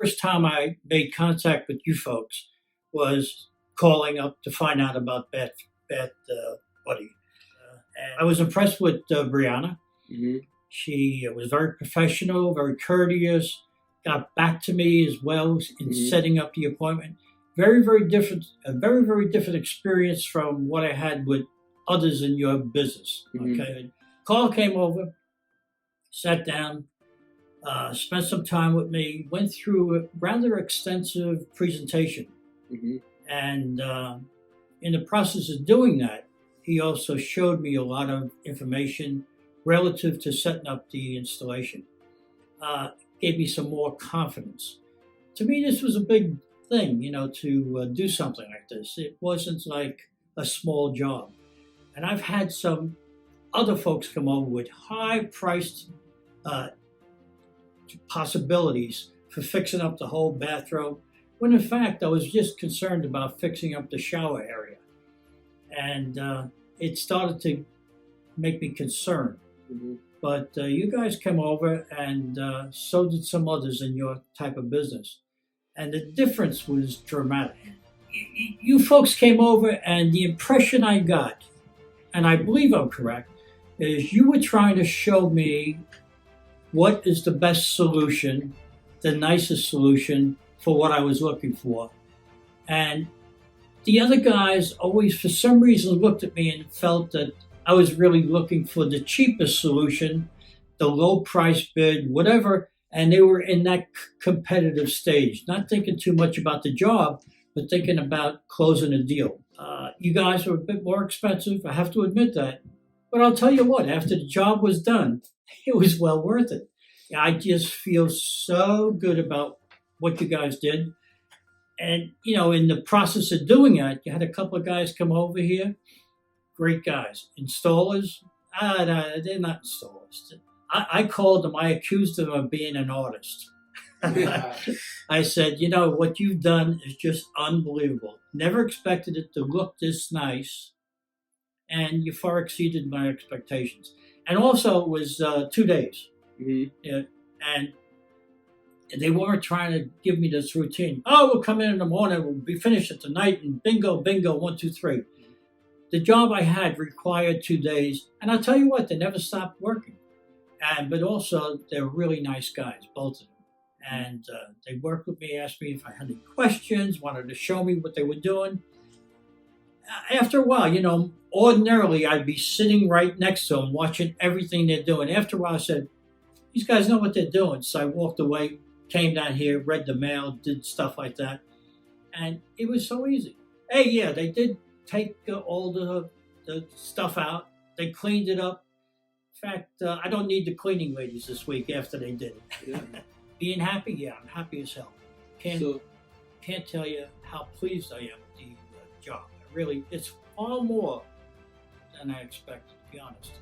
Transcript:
First time I made contact with you folks was calling up to find out about Beth Buddy. And I was impressed with Brianna. Hmm. She was very professional, very courteous, got back to me as well in Hmm. setting up the appointment. Very, very different, a very, very different experience from what I had with others in your business. Hmm. Okay. Carl came over, sat down, spent some time with me, went through a rather extensive presentation. Hmm. And in the process of doing that, he also showed me a lot of information relative to setting up the installation. Uh, Gave me some more confidence. To me, this was a big thing, to do something like this. It wasn't like a small job. And I've had some other folks come over with high priced uh, possibilities for fixing up the whole bathroom, when in fact I was just concerned about fixing up the shower area. And it started to make me concerned. Hmm. But you guys came over, and so did some others in your type of business. And the difference was dramatic. You folks came over, and the impression I got, and I believe I'm correct, is you were trying to show me what is the best solution, the nicest solution for what I was looking for. And the other guys always, for some reason, looked at me and felt that I was really looking for the cheapest solution, the low price bid, whatever. And they were in that competitive stage, not thinking too much about the job, but thinking about closing a deal. You guys were a bit more expensive, I have to admit that. But I'll tell you what, after the job was done, it was well worth it. I just feel so good about what you guys did. And, in the process of doing that, you had a couple of guys come over here, great guys. Installers, no, they're not installers. I called them, I accused them of being an artist. Yeah. I said, what you've done is just unbelievable. Never expected it to look this nice, and you far exceeded my expectations. And also, it was 2 days. Hmm. Yeah, and they weren't trying to give me this routine. Oh, we'll come in the morning, we'll be finished at the night, and bingo, bingo, 1, 2, 3. The job I had required 2 days, and I'll tell you what, they never stopped working. But also, they're really nice guys, both of them. And they worked with me, asked me if I had any questions, wanted to show me what they were doing. After a while, ordinarily I'd be sitting right next to them, watching everything they're doing. After a while, I said, these guys know what they're doing. So I walked away, came down here, read the mail, did stuff like that. And it was so easy. Hey, yeah, they did take all the stuff out. They cleaned it up. In fact, I don't need the cleaning ladies this week after they did it. Yeah. Being happy, yeah, I'm happy as hell. Can't So, can't tell you how pleased I am with the job. Really, it's far more than I expected, to be honest.